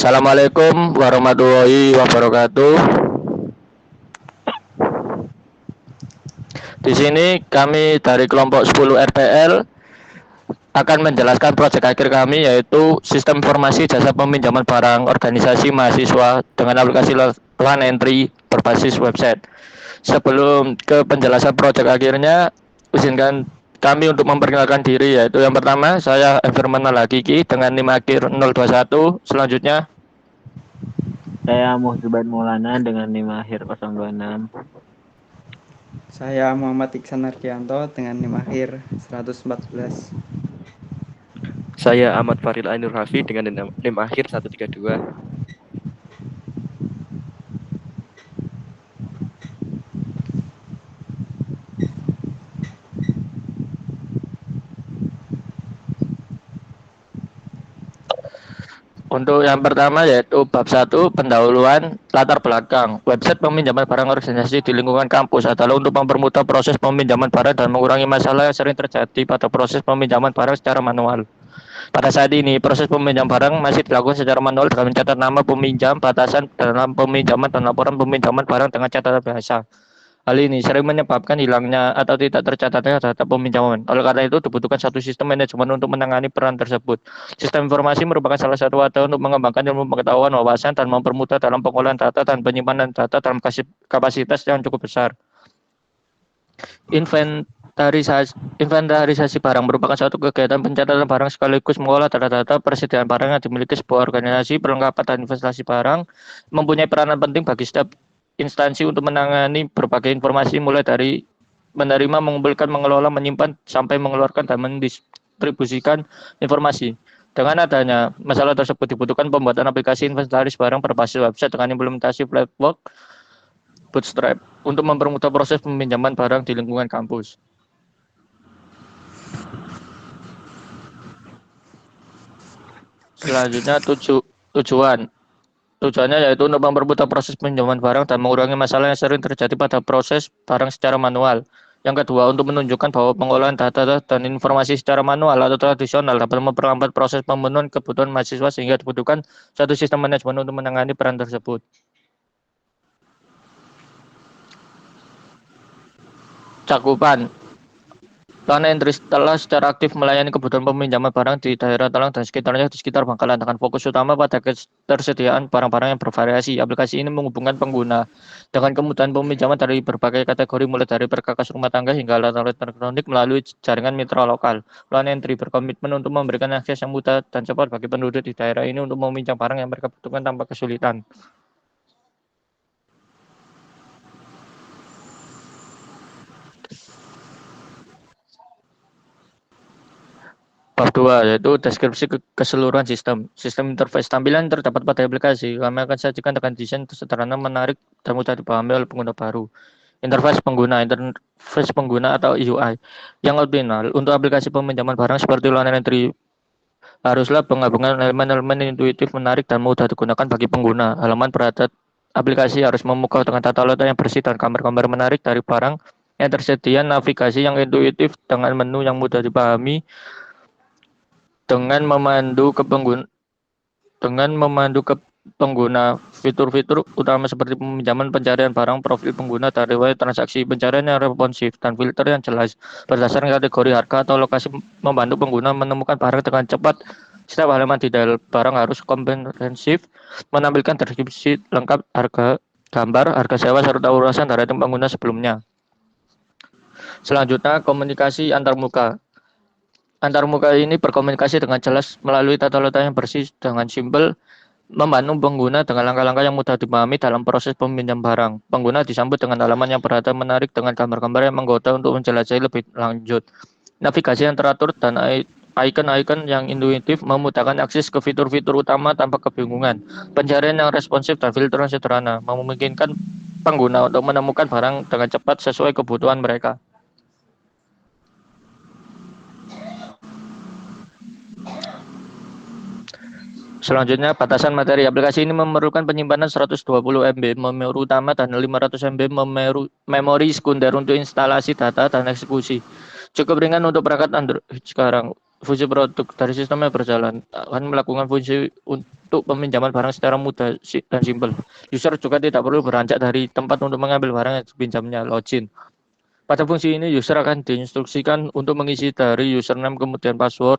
Assalamualaikum warahmatullahi wabarakatuh. Di sini kami dari kelompok 10 RPL akan menjelaskan proyek akhir kami, yaitu sistem informasi jasa peminjaman barang organisasi mahasiswa dengan aplikasi Lan Entry berbasis website. Sebelum ke penjelasan proyek akhirnya, izinkan kami untuk memperkenalkan diri, yaitu yang pertama saya Firman Malakiki dengan NIM akhir 021. Selanjutnya Saya Muhibbat Maulana dengan NIM akhir 026. Saya Muhammad Iksan Ardianto dengan NIM akhir 114. Saya Ahmad Faril Ainur Hafi dengan NIM akhir 132. Untuk yang pertama yaitu bab 1, pendahuluan latar belakang. Website peminjaman barang organisasi di lingkungan kampus adalah untuk mempermudah proses peminjaman barang dan mengurangi masalah yang sering terjadi pada proses peminjaman barang secara manual. Pada saat ini, proses peminjam barang masih dilakukan secara manual dengan mencatat nama peminjam, batasan dalam peminjaman, dan laporan peminjaman barang dengan catatan bahasa. Hal ini sering menyebabkan hilangnya atau tidak tercatatnya data peminjaman. Oleh karena itu, dibutuhkan satu sistem manajemen untuk menangani peran tersebut. Sistem informasi merupakan salah satu wadah untuk mengembangkan ilmu pengetahuan, wawasan, dan mempermudah dalam pengolahan data dan penyimpanan data dalam kapasitas yang cukup besar. Inventarisasi barang merupakan suatu kegiatan pencatatan barang sekaligus mengolah data-data persediaan barang yang dimiliki sebuah organisasi. Perlengkapan dan investasi barang mempunyai peranan penting bagi setiap instansi untuk menangani berbagai informasi, mulai dari menerima, mengumpulkan, mengelola, menyimpan, sampai mengeluarkan dan mendistribusikan informasi. Dengan adanya masalah tersebut, dibutuhkan pembuatan aplikasi inventaris barang berbasis website dengan implementasi Flatwork Bootstrap untuk mempermudah proses peminjaman barang di lingkungan kampus. Selanjutnya tujuan. Tujuannya yaitu untuk mempermudah proses peminjaman barang dan mengurangi masalah yang sering terjadi pada proses barang secara manual. Yang kedua, untuk menunjukkan bahwa pengolahan data dan informasi secara manual atau tradisional dapat memperlambat proses pemenuhan kebutuhan mahasiswa, sehingga dibutuhkan satu sistem manajemen untuk menangani peran tersebut. Cakupan. Lan Entry telah secara aktif melayani kebutuhan peminjaman barang di daerah Talang dan sekitarnya di sekitar Bangkalan dengan fokus utama pada ketersediaan barang-barang yang bervariasi. Aplikasi ini menghubungkan pengguna dengan kemudahan peminjaman dari berbagai kategori, mulai dari perkakas rumah tangga hingga alat-alat elektronik melalui jaringan mitra lokal. Lan Entry berkomitmen untuk memberikan akses yang mudah dan cepat bagi penduduk di daerah ini untuk meminjam barang yang mereka butuhkan tanpa kesulitan. Bab 2 yaitu deskripsi keseluruhan sistem. Sistem interface tampilan terdapat pada aplikasi. Kami akan sajikan dengan desain sederhana, menarik, dan mudah dipahami oleh pengguna baru. Interface pengguna atau UI. Yang optional untuk aplikasi peminjaman barang seperti Lan Entry haruslah menggabungkan elemen-elemen intuitif, menarik, dan mudah digunakan bagi pengguna. Halaman beradat aplikasi harus memukau dengan tata letak yang bersih dan gambar-gambar menarik dari barang yang tersedia, navigasi yang intuitif dengan menu yang mudah dipahami, dengan memandu ke pengguna fitur-fitur utama seperti peminjaman, pencarian barang, profil pengguna, dan riwayat transaksi, pencarian yang responsif, dan filter yang jelas berdasarkan kategori harga atau lokasi, membantu pengguna menemukan barang dengan cepat. Setiap halaman di dalam barang harus komprehensif, menampilkan deskripsi lengkap, harga, gambar, harga sewa, serta ulasan dari pengguna sebelumnya. Selanjutnya, komunikasi antarmuka. Antarmuka ini berkomunikasi dengan jelas melalui tata letak yang bersih dengan simpel, membantu pengguna dengan langkah-langkah yang mudah dipahami dalam proses peminjam barang. Pengguna disambut dengan halaman yang berada menarik dengan gambar-gambar yang menggoda untuk menjelajahi lebih lanjut. Navigasi yang teratur dan icon-icon yang intuitif memudahkan akses ke fitur-fitur utama tanpa kebingungan. Pencarian yang responsif dan filter yang sederhana memungkinkan pengguna untuk menemukan barang dengan cepat sesuai kebutuhan mereka. Selanjutnya, batasan materi. Aplikasi ini memerlukan penyimpanan 120 MB memori utama dan 500 MB memori sekunder untuk instalasi data dan eksekusi. Cukup ringan untuk perangkat Android sekarang. fungsi produk dari sistem yang berjalan akan melakukan fungsi untuk peminjaman barang secara mudah dan simpel. User juga tidak perlu beranjak dari tempat untuk mengambil barang yang dipinjamnya, login. Pada fungsi ini, user akan diinstruksikan untuk mengisi dari username kemudian password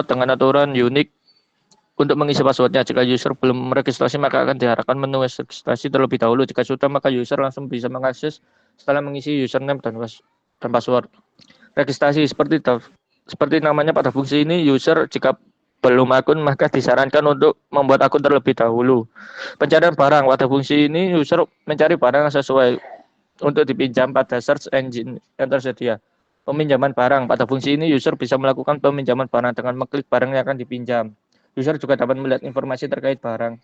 dengan aturan unik untuk mengisi passwordnya. Jika user belum meregistrasi, maka akan diarahkan menu registrasi terlebih dahulu. Jika sudah, maka user langsung bisa mengakses setelah mengisi username dan password. Registrasi seperti namanya pada fungsi ini, user jika belum akun maka disarankan untuk membuat akun terlebih dahulu. Pencarian barang pada fungsi ini, user mencari barang yang sesuai untuk dipinjam pada search engine yang tersedia. Peminjaman barang pada fungsi ini, user bisa melakukan peminjaman barang dengan mengklik barang yang akan dipinjam. User juga dapat melihat informasi terkait barang.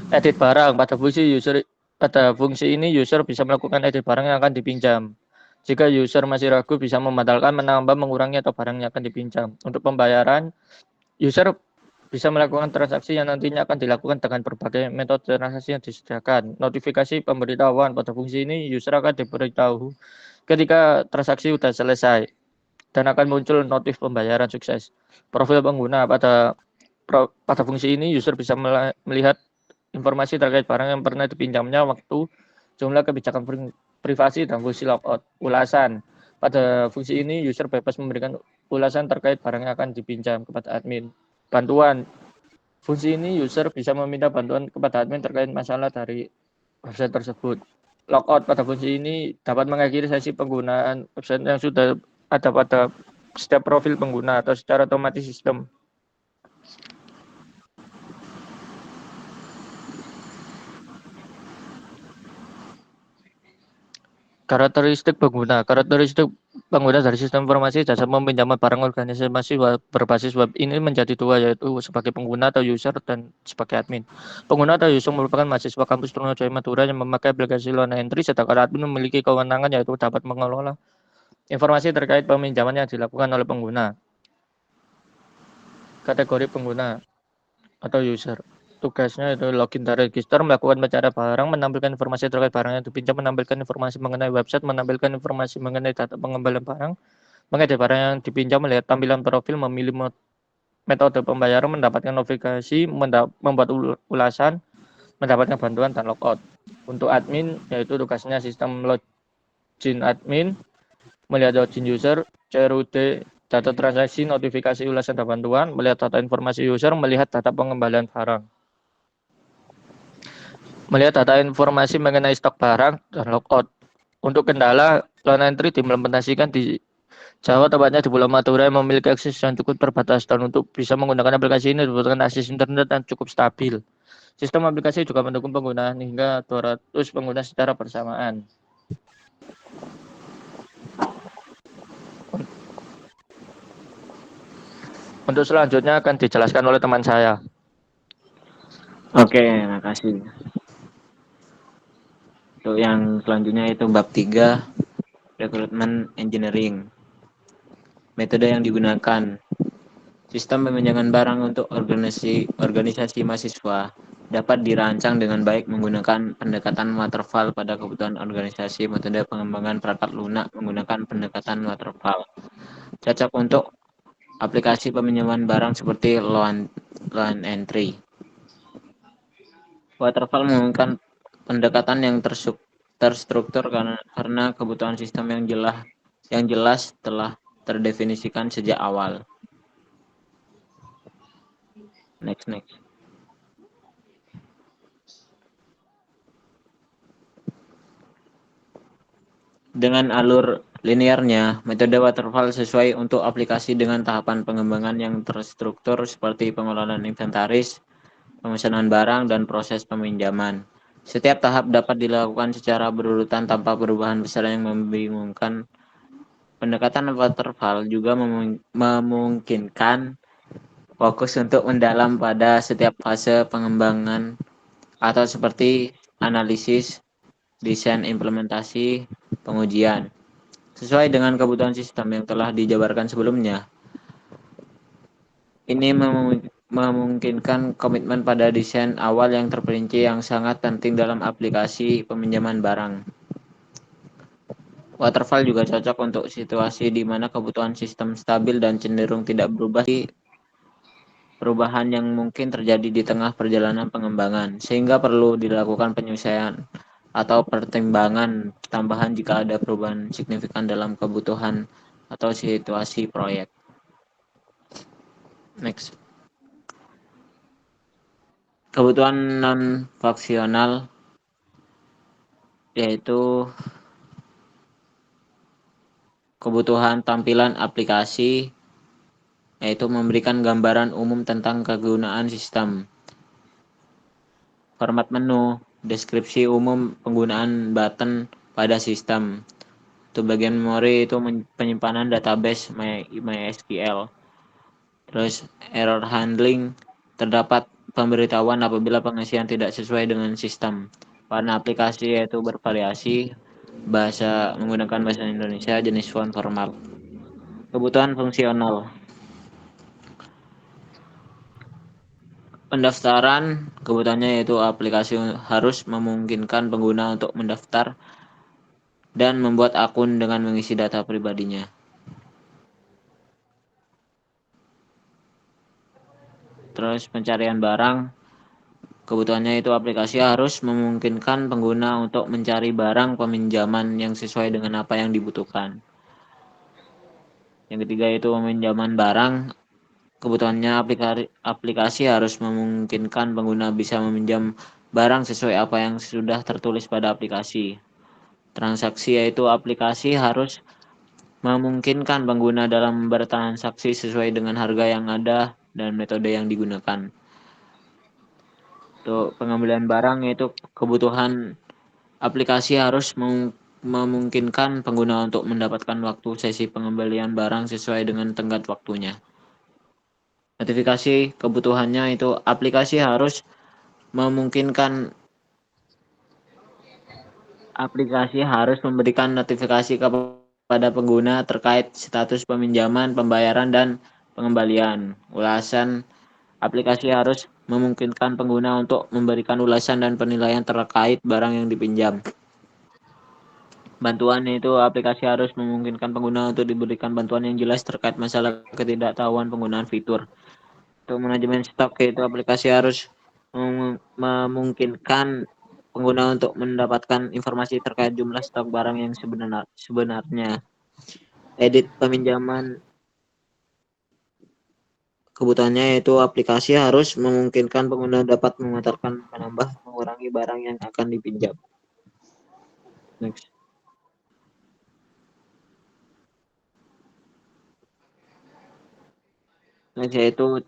Edit barang pada fungsi ini, user bisa melakukan edit barang yang akan dipinjam. Jika user masih ragu, bisa membatalkan, menambah, mengurangi, atau barang yang akan dipinjam. Untuk pembayaran, user bisa melakukan transaksi yang nantinya akan dilakukan dengan berbagai metode transaksi yang disediakan. Notifikasi pemberitahuan pada fungsi ini, user akan diberitahu ketika transaksi sudah selesai dan akan muncul notif pembayaran sukses. Profil pengguna pada fungsi ini, user bisa melihat informasi terkait barang yang pernah dipinjamnya, waktu, jumlah, kebijakan privasi, dan fungsi logout. Ulasan pada fungsi ini, user bebas memberikan ulasan terkait barang yang akan dipinjam kepada admin. Bantuan fungsi ini, user bisa meminta bantuan kepada admin terkait masalah dari website tersebut. Logout pada fungsi ini dapat mengakhiri sesi penggunaan website yang sudah ada pada setiap profil pengguna atau secara otomatis sistem. Karakteristik pengguna dari sistem informasi jasa peminjaman barang organisasi berbasis web ini menjadi dua, yaitu sebagai pengguna atau user dan sebagai admin. Pengguna atau user merupakan mahasiswa kampus Trunojoyo Madura yang memakai aplikasi Loan Entry, sedangkan admin memiliki kewenangan yaitu dapat mengelola informasi terkait peminjaman yang dilakukan oleh pengguna. Kategori pengguna atau user. Tugasnya itu login dan register, melakukan pencarian barang, menampilkan informasi terkait barang yang dipinjam, menampilkan informasi mengenai website, menampilkan informasi mengenai data pengembalian barang, mengedit barang yang dipinjam, melihat tampilan profil, memilih metode pembayaran, mendapatkan notifikasi, membuat ulasan, mendapatkan bantuan, dan logout. Untuk admin, yaitu tugasnya sistem login admin, melihat login user, CRUD, data transaksi, notifikasi, ulasan, dan bantuan, melihat data informasi user, melihat data pengembalian barang. Melihat data informasi mengenai stok barang dan logout. Untuk kendala, Loan Entry diimplementasikan di Jawa, tepatnya di Pulau Madura, yang memiliki akses yang cukup terbatas, dan untuk bisa menggunakan aplikasi ini dibutuhkan akses internet yang cukup stabil. Sistem aplikasi juga mendukung penggunaan hingga 200 pengguna secara bersamaan. Untuk selanjutnya akan dijelaskan oleh teman saya. Oke, makasih. Untuk yang selanjutnya itu bab 3, Recruitment Engineering. Metode yang digunakan. Sistem peminjaman barang untuk organisasi mahasiswa dapat dirancang dengan baik menggunakan pendekatan waterfall pada kebutuhan organisasi. Metode pengembangan perangkat lunak menggunakan pendekatan waterfall. Cocok untuk aplikasi peminjaman barang seperti Loan Entry. Waterfall menggunakan pendekatan yang terstruktur karena kebutuhan sistem yang jelas telah terdefinisikan sejak awal. Next. Dengan alur linearnya, metode waterfall sesuai untuk aplikasi dengan tahapan pengembangan yang terstruktur seperti pengelolaan inventaris, pemesanan barang, dan proses peminjaman. Setiap tahap dapat dilakukan secara berurutan tanpa perubahan besar yang membingungkan. Pendekatan waterfall juga memungkinkan fokus untuk mendalam pada setiap fase pengembangan atau seperti analisis, desain, implementasi, pengujian. Sesuai dengan kebutuhan sistem yang telah dijabarkan sebelumnya. Ini memungkinkan komitmen pada desain awal yang terperinci yang sangat penting dalam aplikasi peminjaman barang. Waterfall juga cocok untuk situasi di mana kebutuhan sistem stabil dan cenderung tidak berubah di perubahan yang mungkin terjadi di tengah perjalanan pengembangan, sehingga perlu dilakukan penyesuaian atau pertimbangan tambahan jika ada perubahan signifikan dalam kebutuhan atau situasi proyek. Next. Kebutuhan non-faksional yaitu kebutuhan tampilan aplikasi, yaitu memberikan gambaran umum tentang kegunaan sistem, format menu, deskripsi umum penggunaan button pada sistem. Untuk bagian memori itu penyimpanan database MySQL. Terus error handling, terdapat pemberitahuan apabila pengisian tidak sesuai dengan sistem. Warna aplikasi yaitu bervariasi, menggunakan bahasa Indonesia, jenis font formal. Kebutuhan fungsional. Pendaftaran, kebutuhannya yaitu aplikasi harus memungkinkan pengguna untuk mendaftar dan membuat akun dengan mengisi data pribadinya. Terus pencarian barang, kebutuhannya itu aplikasi harus memungkinkan pengguna untuk mencari barang peminjaman yang sesuai dengan apa yang dibutuhkan. Yang ketiga itu peminjaman barang, kebutuhannya aplikasi harus memungkinkan pengguna bisa meminjam barang sesuai apa yang sudah tertulis pada aplikasi. Transaksi yaitu aplikasi harus memungkinkan pengguna dalam bertransaksi sesuai dengan harga yang ada dan metode yang digunakan. Untuk pengambilan barang yaitu kebutuhan aplikasi harus memungkinkan pengguna untuk mendapatkan waktu sesi pengembalian barang sesuai dengan tenggat waktunya. Notifikasi, kebutuhannya itu aplikasi harus memberikan notifikasi kepada pengguna terkait status peminjaman, pembayaran, dan pengembalian. Ulasan, aplikasi harus memungkinkan pengguna untuk memberikan ulasan dan penilaian terkait barang yang dipinjam. Bantuan itu aplikasi harus memungkinkan pengguna untuk diberikan bantuan yang jelas terkait masalah ketidaktahuan penggunaan fitur. Untuk manajemen stok yaitu aplikasi harus memungkinkan pengguna untuk mendapatkan informasi terkait jumlah stok barang yang sebenarnya. Edit peminjaman, kebutuhannya yaitu aplikasi harus memungkinkan pengguna dapat memutarkan, menambah, mengurangi barang yang akan dipinjam. Next. Next yaitu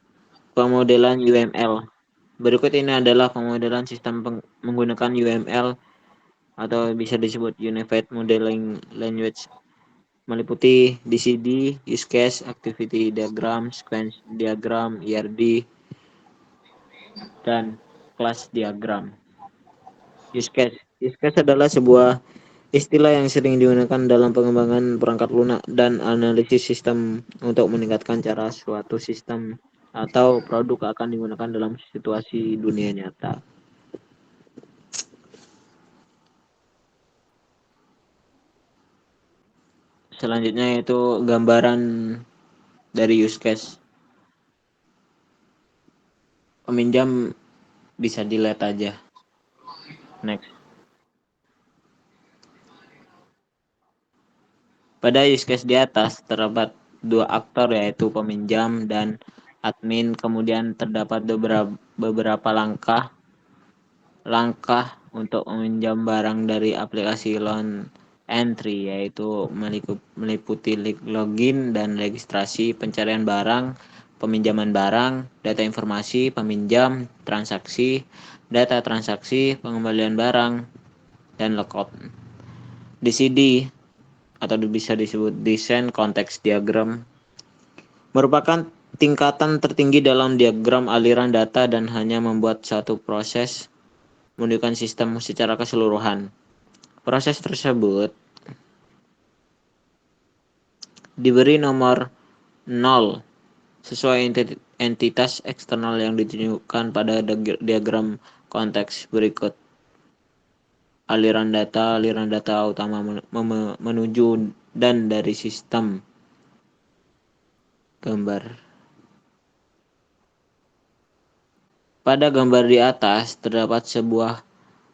pemodelan UML. Berikut ini adalah pemodelan sistem menggunakan UML atau bisa disebut Unified Modeling Language, meliputi DCD, use case, activity diagram, sequence diagram, ERD, dan class diagram. Use case. Use case adalah sebuah istilah yang sering digunakan dalam pengembangan perangkat lunak dan analisis sistem untuk meningkatkan cara suatu sistem atau produk akan digunakan dalam situasi dunia nyata. Selanjutnya yaitu gambaran dari use case. Peminjam bisa dilihat aja. Next. Pada use case di atas terdapat dua aktor yaitu peminjam dan admin, kemudian terdapat beberapa langkah untuk meminjam barang dari aplikasi loan entry, yaitu meliputi login dan registrasi, pencarian barang, peminjaman barang, data informasi peminjam, transaksi, data transaksi, pengembalian barang, dan logout. DCD atau bisa disebut Design Context Diagram merupakan tingkatan tertinggi dalam diagram aliran data dan hanya membuat satu proses menunjukkan sistem secara keseluruhan. Proses tersebut diberi nomor 0 sesuai entitas eksternal yang ditunjukkan pada diagram konteks berikut. aliran data utama menuju dan dari sistem gambar. Pada gambar di atas terdapat sebuah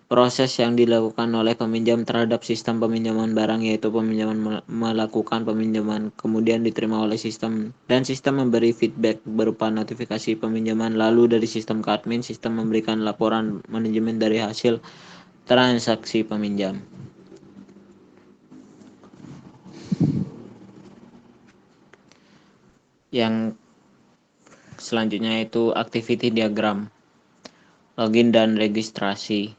proses yang dilakukan oleh peminjam terhadap sistem peminjaman barang, yaitu peminjaman melakukan peminjaman, kemudian diterima oleh sistem, dan sistem memberi feedback berupa notifikasi peminjaman, lalu dari sistem ke admin, sistem memberikan laporan manajemen dari hasil transaksi peminjam. Yang selanjutnya itu activity diagram, login dan registrasi.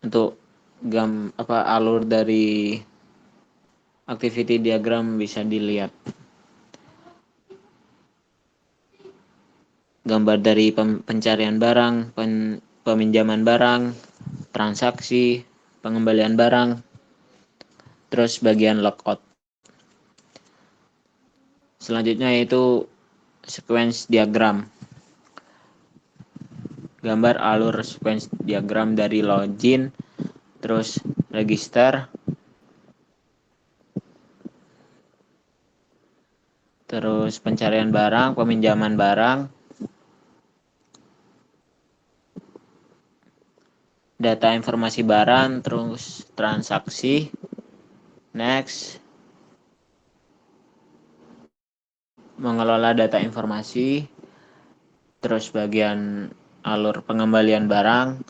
Untuk alur dari activity diagram bisa dilihat. Gambar dari pencarian barang, peminjaman barang, transaksi, pengembalian barang, terus bagian logout. Selanjutnya yaitu sequence diagram. Gambar alur sequence diagram dari login, terus register, terus pencarian barang, peminjaman barang, data informasi barang, terus transaksi, next, mengelola data informasi, terus bagian alur pengembalian barang,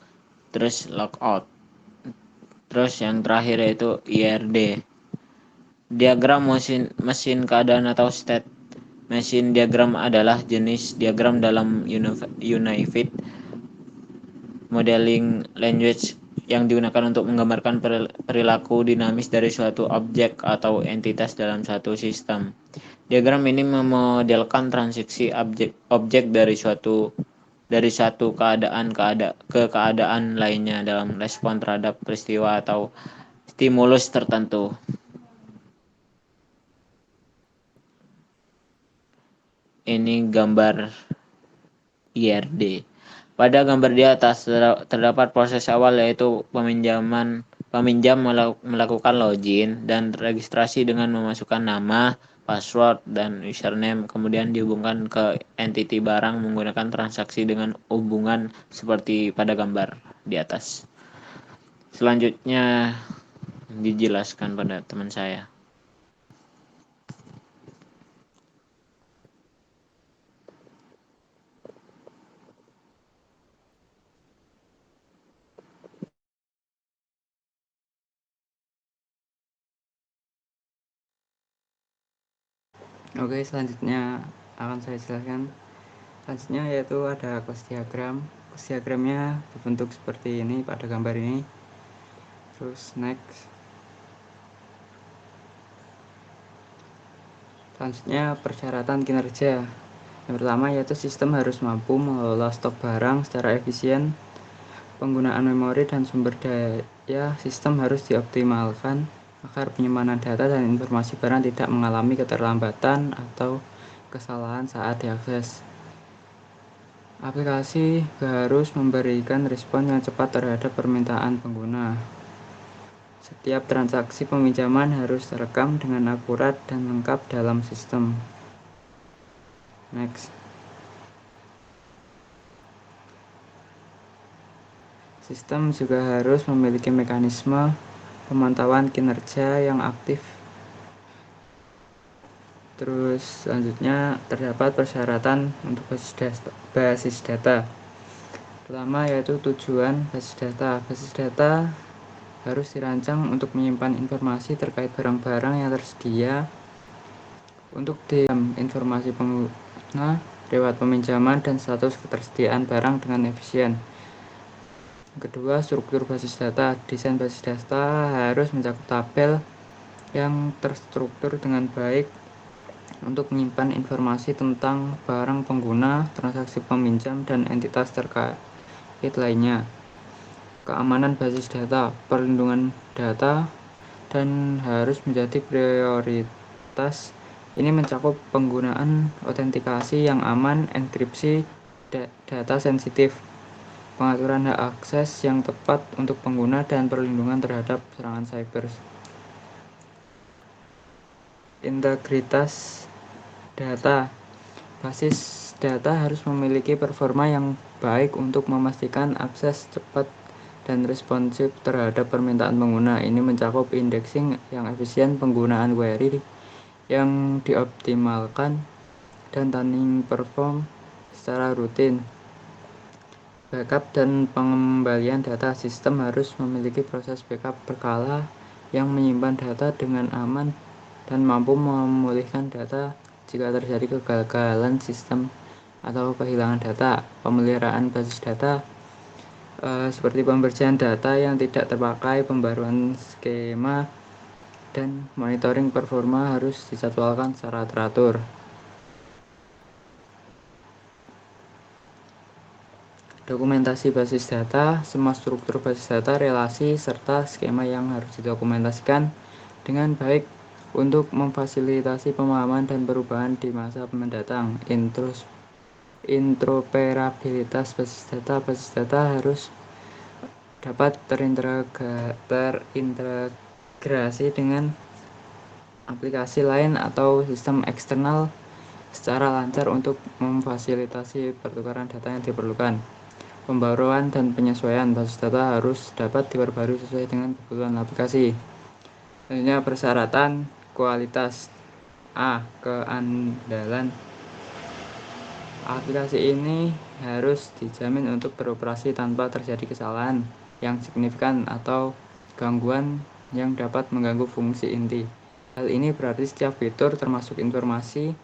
terus logout. Terus yang terakhir yaitu IRD. Diagram mesin keadaan atau state machine diagram adalah jenis diagram dalam Unified Modeling Language yang digunakan untuk menggambarkan perilaku dinamis dari suatu objek atau entitas dalam suatu sistem. Diagram ini memodelkan transaksi objek dari satu keadaan ke keadaan lainnya dalam respon terhadap peristiwa atau stimulus tertentu. Ini gambar IRD. Pada gambar di atas terdapat proses awal, yaitu peminjam melakukan login dan registrasi dengan memasukkan nama, password, dan username, kemudian dihubungkan ke entity barang menggunakan transaksi dengan hubungan seperti pada gambar di atas. Selanjutnya dijelaskan pada teman saya. Oke, selanjutnya akan saya jelaskan. Selanjutnya yaitu ada kelas diagram. Kelas diagramnya berbentuk seperti ini pada gambar ini. Terus next. Selanjutnya persyaratan kinerja. Yang pertama yaitu sistem harus mampu mengelola stok barang secara efisien. Penggunaan memori dan sumber daya sistem harus dioptimalkan agar penyimpanan data dan informasi barang tidak mengalami keterlambatan atau kesalahan saat diakses. Aplikasi harus memberikan respon yang cepat terhadap permintaan pengguna. Setiap transaksi peminjaman harus terekam dengan akurat dan lengkap dalam sistem. Next. Sistem juga harus memiliki mekanisme pemantauan kinerja yang aktif. Terus selanjutnya terdapat persyaratan untuk basis data. Pertama yaitu tujuan basis data. Basis data harus dirancang untuk menyimpan informasi terkait barang-barang yang tersedia untuk informasi pengguna, riwayat peminjaman, dan status ketersediaan barang dengan efisien. Kedua, struktur basis data. Desain basis data harus mencakup tabel yang terstruktur dengan baik untuk menyimpan informasi tentang barang pengguna, transaksi peminjam, dan entitas terkait lainnya. Keamanan basis data, perlindungan data, dan harus menjadi prioritas Ini mencakup penggunaan autentikasi yang aman, enkripsi data sensitif, pengaturan hak akses yang tepat untuk pengguna, dan perlindungan terhadap serangan cyber. Integritas data. Basis data harus memiliki performa yang baik untuk memastikan akses cepat dan responsif terhadap permintaan pengguna. Ini mencakup indexing yang efisien, penggunaan query yang dioptimalkan, dan tuning perform secara rutin. Backup dan pengembalian data. Sistem harus memiliki proses backup berkala yang menyimpan data dengan aman dan mampu memulihkan data jika terjadi kegagalan sistem atau kehilangan data. Pemeliharaan basis data seperti pembersihan data yang tidak terpakai, pembaruan skema, dan monitoring performa harus dijadwalkan secara teratur. Dokumentasi basis data. Semua struktur basis data, relasi, serta skema yang harus didokumentasikan dengan baik untuk memfasilitasi pemahaman dan perubahan di masa mendatang. Interoperabilitas basis data. Basis data harus dapat terintegrasi dengan aplikasi lain atau sistem eksternal secara lancar untuk memfasilitasi pertukaran data yang diperlukan. Pembaruan dan penyesuaian basis data harus dapat diperbarui sesuai dengan kebutuhan aplikasi. Selanjutnya, persyaratan kualitas. Keandalan. Aplikasi ini harus dijamin untuk beroperasi tanpa terjadi kesalahan yang signifikan atau gangguan yang dapat mengganggu fungsi inti. Hal ini berarti setiap fitur, termasuk informasi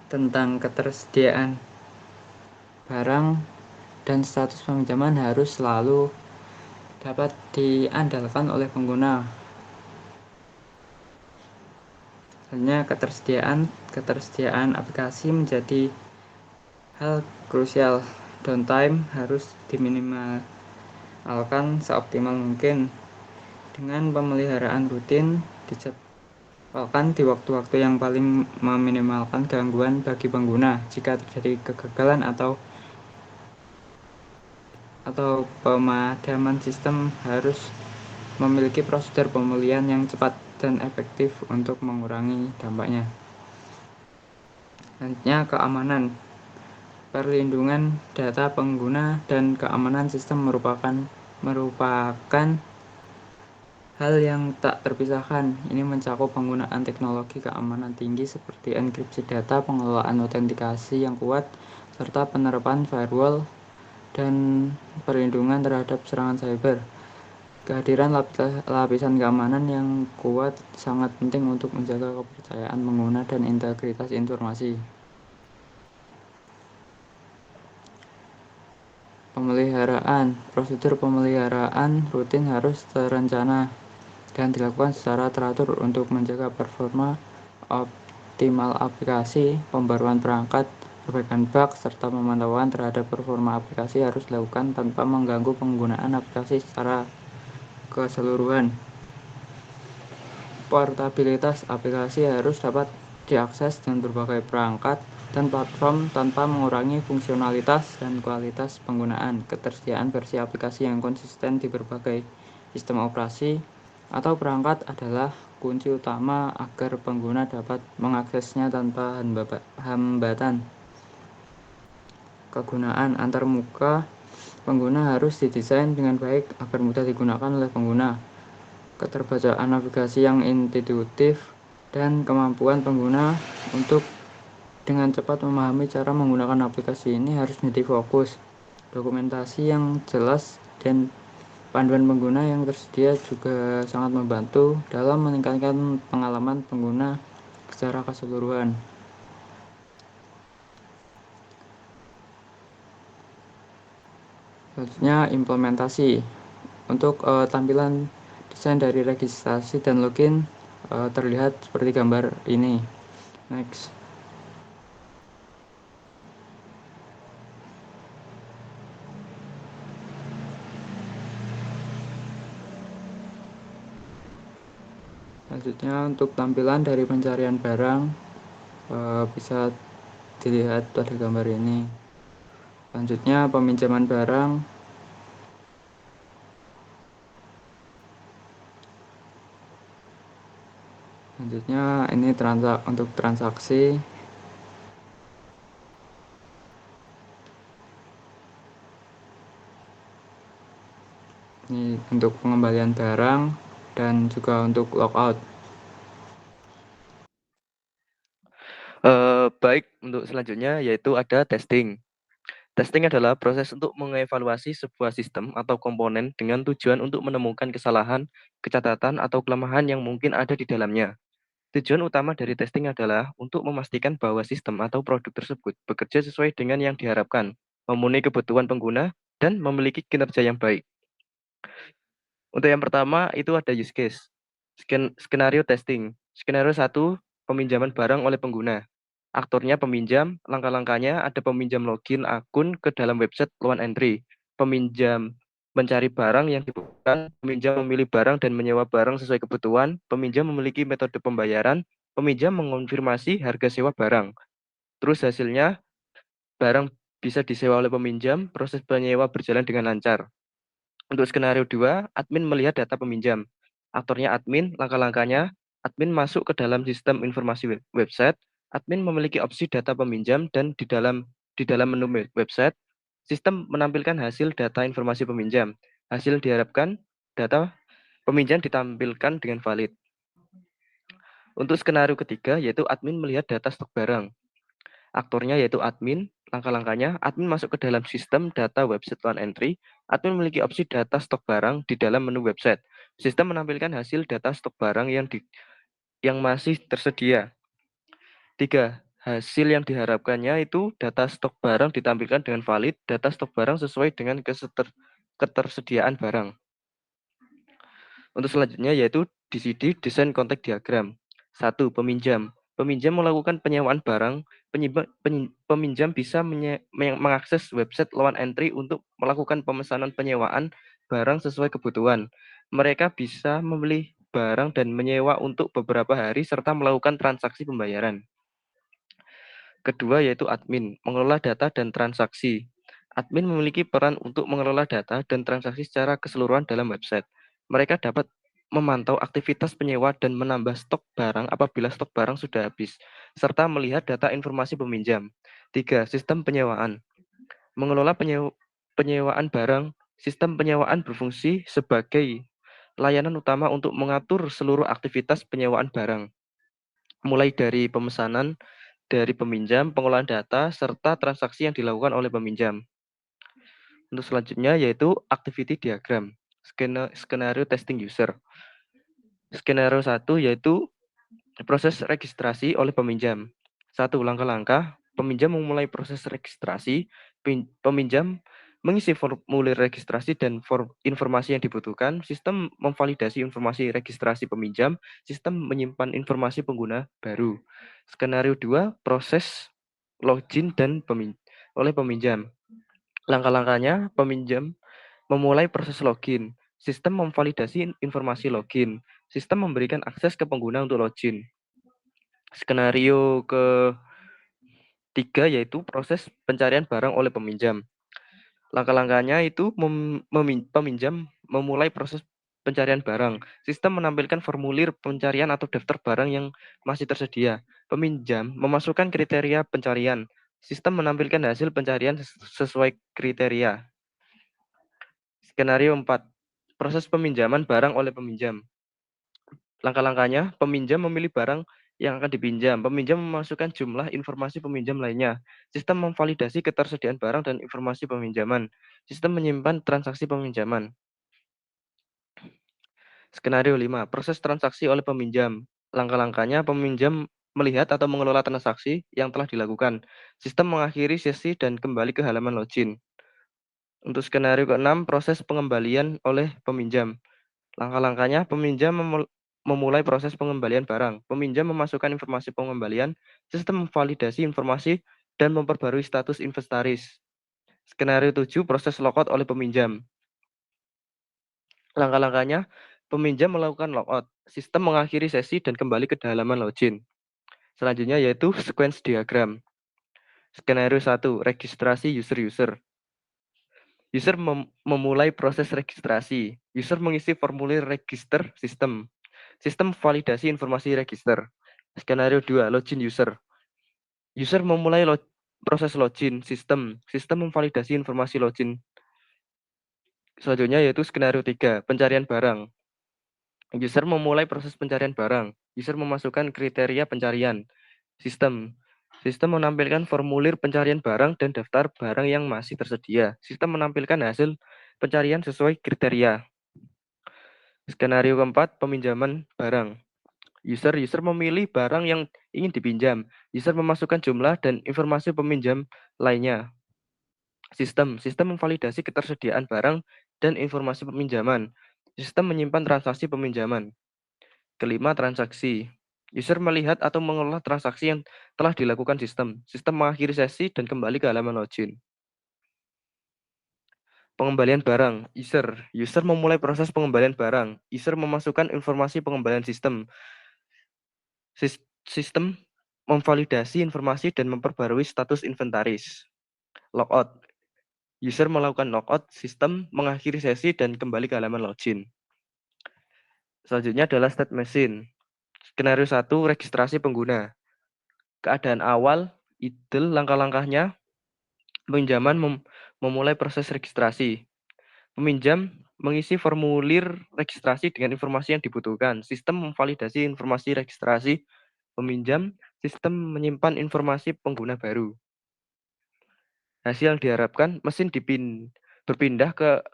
tentang ketersediaan barang dan status peminjaman, harus selalu dapat diandalkan oleh pengguna. Hanya ketersediaan aplikasi menjadi hal krusial. Downtime harus diminimalkan seoptimal mungkin dengan pemeliharaan rutin dijadwalkan di waktu-waktu yang paling meminimalkan gangguan bagi pengguna. Jika terjadi kegagalan atau pemadaman, sistem harus memiliki prosedur pemulihan yang cepat dan efektif untuk mengurangi dampaknya. Selanjutnya, keamanan. Perlindungan data pengguna dan keamanan sistem merupakan hal yang tak terpisahkan. Ini mencakup penggunaan teknologi keamanan tinggi seperti enkripsi data, pengelolaan autentikasi yang kuat, serta penerapan firewall dan perlindungan terhadap serangan cyber. Kehadiran lapisan keamanan yang kuat sangat penting untuk menjaga kepercayaan pengguna dan integritas informasi. Pemeliharaan. Prosedur pemeliharaan rutin harus terencana dan dilakukan secara teratur untuk menjaga performa optimal aplikasi. Pembaruan perangkat, perbaikan bug, serta pemantauan terhadap performa aplikasi harus dilakukan tanpa mengganggu penggunaan aplikasi secara keseluruhan. Portabilitas. Aplikasi harus dapat diakses dengan berbagai perangkat dan platform tanpa mengurangi fungsionalitas dan kualitas penggunaan. Ketersediaan versi aplikasi yang konsisten di berbagai sistem operasi atau perangkat adalah kunci utama agar pengguna dapat mengaksesnya tanpa hambatan. Kegunaan antarmuka. Pengguna harus didesain dengan baik agar mudah digunakan oleh pengguna. Keterbacaan navigasi yang intuitif dan kemampuan pengguna untuk dengan cepat memahami cara menggunakan aplikasi ini harus menjadi fokus. Dokumentasi yang jelas dan panduan pengguna yang tersedia juga sangat membantu dalam meningkatkan pengalaman pengguna secara keseluruhan. Selanjutnya, implementasi. Untuk tampilan desain dari registrasi dan login terlihat seperti gambar ini. Next. Selanjutnya untuk tampilan dari pencarian barang bisa dilihat pada gambar ini. Selanjutnya peminjaman barang. Selanjutnya ini untuk transaksi. Ini untuk pengembalian barang dan juga untuk logout. Baik, untuk selanjutnya yaitu ada testing. Testing adalah proses untuk mengevaluasi sebuah sistem atau komponen dengan tujuan untuk menemukan kesalahan, kecacatan, atau kelemahan yang mungkin ada di dalamnya. Tujuan utama dari testing adalah untuk memastikan bahwa sistem atau produk tersebut bekerja sesuai dengan yang diharapkan, memenuhi kebutuhan pengguna, dan memiliki kinerja yang baik. Untuk yang pertama itu ada use case. Skenario testing. Skenario 1, peminjaman barang oleh pengguna. Aktornya peminjam, langkah-langkahnya ada peminjam login akun ke dalam website loan entry. Peminjam mencari barang yang dibutuhkan, peminjam memilih barang dan menyewa barang sesuai kebutuhan, peminjam memiliki metode pembayaran, peminjam mengonfirmasi harga sewa barang. Terus hasilnya, barang bisa disewa oleh peminjam, proses penyewa berjalan dengan lancar. Untuk skenario 2, admin melihat data peminjam. Aktornya admin, langkah-langkahnya, admin masuk ke dalam sistem informasi website, admin memiliki opsi data peminjam dan di dalam menu website, sistem menampilkan hasil data informasi peminjam. Hasil diharapkan data peminjam ditampilkan dengan valid. Untuk skenario ketiga, yaitu admin melihat data stok barang. Aktornya yaitu admin, langkah-langkahnya, admin masuk ke dalam sistem data website loan entry, admin memiliki opsi data stok barang di dalam menu website. Sistem menampilkan hasil data stok barang yang masih tersedia. 3. Hasil yang diharapkannya itu data stok barang ditampilkan dengan valid, data stok barang sesuai dengan ketersediaan barang. Untuk selanjutnya yaitu DCD, Design Contact Diagram. 1. Peminjam. Peminjam melakukan penyewaan barang. Peminjam bisa mengakses website loan entry untuk melakukan pemesanan penyewaan barang sesuai kebutuhan. Mereka bisa membeli barang dan menyewa untuk beberapa hari serta melakukan transaksi pembayaran. Kedua yaitu admin, mengelola data dan transaksi. Admin memiliki peran untuk mengelola data dan transaksi secara keseluruhan dalam website. Mereka dapat memantau aktivitas penyewa dan menambah stok barang apabila stok barang sudah habis, serta melihat data informasi peminjam. 3. Sistem penyewaan. Mengelola penyewaan barang. Sistem penyewaan berfungsi sebagai layanan utama untuk mengatur seluruh aktivitas penyewaan barang, mulai dari pemesanan dari peminjam, pengolahan data, serta transaksi yang dilakukan oleh peminjam. Untuk selanjutnya yaitu activity diagram, skenario testing user. Skenario 1 yaitu proses registrasi oleh peminjam. 1. Langkah-langkah, peminjam memulai proses registrasi, peminjam mengisi formulir registrasi dan informasi yang dibutuhkan, sistem memvalidasi informasi registrasi peminjam, sistem menyimpan informasi pengguna baru. Skenario 2, proses login dan oleh peminjam. Langkah-langkahnya, peminjam memulai proses login, sistem memvalidasi informasi login, sistem memberikan akses ke pengguna untuk login. Skenario ketiga yaitu proses pencarian barang oleh peminjam. Langkah-langkahnya itu peminjam memulai proses pencarian barang. Sistem menampilkan formulir pencarian atau daftar barang yang masih tersedia. Peminjam memasukkan kriteria pencarian. Sistem menampilkan hasil pencarian sesuai kriteria. Skenario 4. Proses peminjaman barang oleh peminjam. Langkah-langkahnya, peminjam memilih barang yang akan dipinjam. Peminjam memasukkan jumlah informasi peminjam lainnya. Sistem memvalidasi ketersediaan barang dan informasi peminjaman. Sistem menyimpan transaksi peminjaman. Skenario 5. Proses transaksi oleh peminjam. Langkah-langkahnya, peminjam melihat atau mengelola transaksi yang telah dilakukan. Sistem mengakhiri sesi dan kembali ke halaman login. Untuk skenario ke-6, proses pengembalian oleh peminjam. Langkah-langkahnya, peminjam memulai proses pengembalian barang. Peminjam memasukkan informasi pengembalian, sistem memvalidasi informasi, dan memperbarui status inventaris. Skenario 7, proses logout oleh peminjam. Langkah-langkahnya, peminjam melakukan logout. Sistem mengakhiri sesi dan kembali ke halaman login. Selanjutnya yaitu sequence diagram. Skenario 1, registrasi user-user. User memulai proses registrasi. User mengisi formulir register sistem. Sistem validasi informasi register. Skenario 2, login user. User memulai proses login sistem. Sistem memvalidasi informasi login. Selanjutnya yaitu skenario 3, pencarian barang. User memulai proses pencarian barang. User memasukkan kriteria pencarian. Sistem menampilkan formulir pencarian barang dan daftar barang yang masih tersedia. Sistem menampilkan hasil pencarian sesuai kriteria. Skenario keempat, peminjaman barang. User memilih barang yang ingin dipinjam. User memasukkan jumlah dan informasi peminjam lainnya. Sistem memvalidasi ketersediaan barang dan informasi peminjaman. Sistem menyimpan transaksi peminjaman. Kelima, transaksi. User melihat atau mengelola transaksi yang telah dilakukan sistem. Sistem mengakhiri sesi dan kembali ke halaman login. Pengembalian barang. User memulai proses pengembalian barang. User memasukkan informasi pengembalian sistem. Sistem memvalidasi informasi dan memperbarui status inventaris. Logout. User melakukan logout, sistem mengakhiri sesi dan kembali ke halaman login. Selanjutnya adalah state machine. Skenario 1, registrasi pengguna. Keadaan awal, idle, langkah-langkahnya, peminjaman memulai proses registrasi. Peminjam mengisi formulir registrasi dengan informasi yang dibutuhkan. Sistem memvalidasi informasi registrasi peminjam. Sistem menyimpan informasi pengguna baru. Hasil yang diharapkan, mesin berpindah ke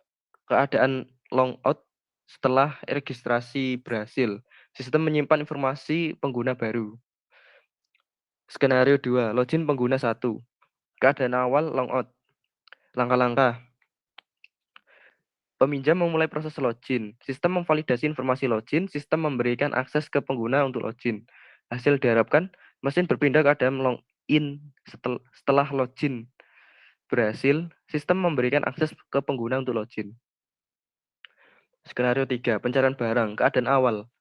keadaan logout setelah registrasi berhasil. Sistem menyimpan informasi pengguna baru. Skenario 2, login pengguna 1. Keadaan awal logout. Langkah-langkah. Peminjam memulai proses login. Sistem memvalidasi informasi login. Sistem memberikan akses ke pengguna untuk login. Hasil diharapkan, mesin berpindah ke keadaan login setelah login berhasil. Sistem memberikan akses ke pengguna untuk login. Skenario 3, pencarian barang. Keadaan awal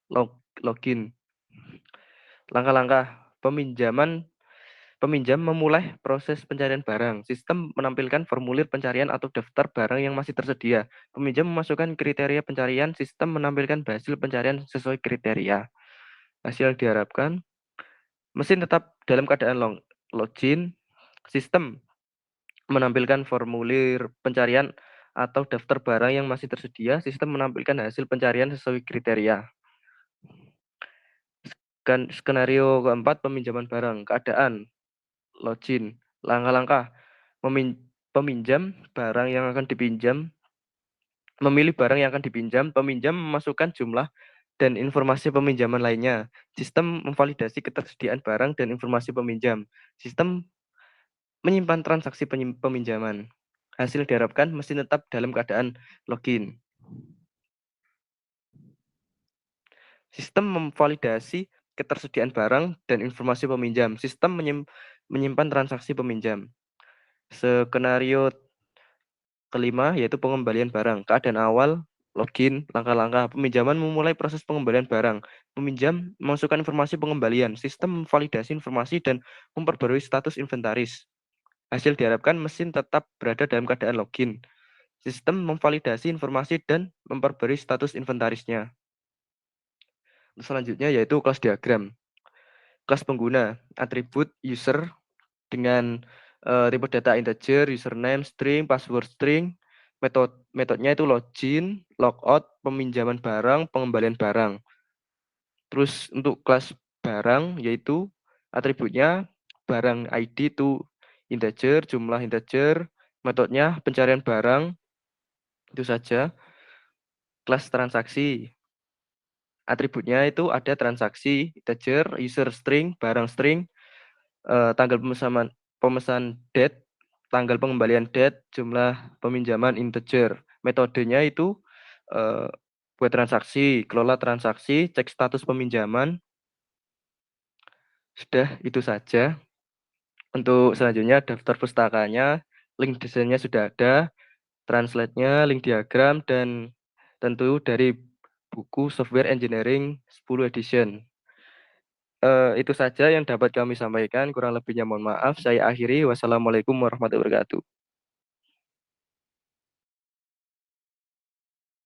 login. Langkah-langkah. Peminjam memulai proses pencarian barang. Sistem menampilkan formulir pencarian atau daftar barang yang masih tersedia. Peminjam memasukkan kriteria pencarian. Sistem menampilkan hasil pencarian sesuai kriteria. Hasil yang diharapkan, mesin tetap dalam keadaan login. Sistem menampilkan formulir pencarian atau daftar barang yang masih tersedia. Sistem menampilkan hasil pencarian sesuai kriteria. Skenario keempat, peminjaman barang. Keadaan login. Langkah-langkah. Peminjam barang yang akan dipinjam. Memilih barang yang akan dipinjam. Peminjam memasukkan jumlah dan informasi peminjaman lainnya. Sistem memvalidasi ketersediaan barang dan informasi peminjam. Sistem menyimpan transaksi peminjaman. Hasil diharapkan mesin tetap dalam keadaan login. Sistem memvalidasi ketersediaan barang dan informasi peminjam. Sistem menyimpan transaksi peminjam. Skenario kelima yaitu pengembalian barang. Keadaan awal, login, langkah-langkah. Peminjaman memulai proses pengembalian barang. Peminjam memasukkan informasi pengembalian. Sistem memvalidasi informasi dan memperbarui status inventaris. Hasil diharapkan mesin tetap berada dalam keadaan login. Sistem memvalidasi informasi dan memperbarui status inventarisnya. Selanjutnya yaitu kelas diagram. Kelas pengguna, atribut user dengan tipe data integer, username, string, password string. Metodenya itu login, logout, peminjaman barang, pengembalian barang. Terus untuk kelas barang yaitu atributnya barang ID itu integer, jumlah integer, metodenya pencarian barang, itu saja. Kelas transaksi, atributnya itu ada transaksi, integer, user string, barang string, tanggal pemesan date, tanggal pengembalian date, jumlah peminjaman integer. Metodenya itu buat transaksi, kelola transaksi, cek status peminjaman. Sudah, itu saja. Untuk selanjutnya daftar pustakanya, link desainnya sudah ada, translate-nya, link diagram, dan tentu dari buku Software Engineering 10 edition. Itu saja yang dapat kami sampaikan. Kurang lebihnya mohon maaf. Saya akhiri. Wassalamualaikum warahmatullahi wabarakatuh.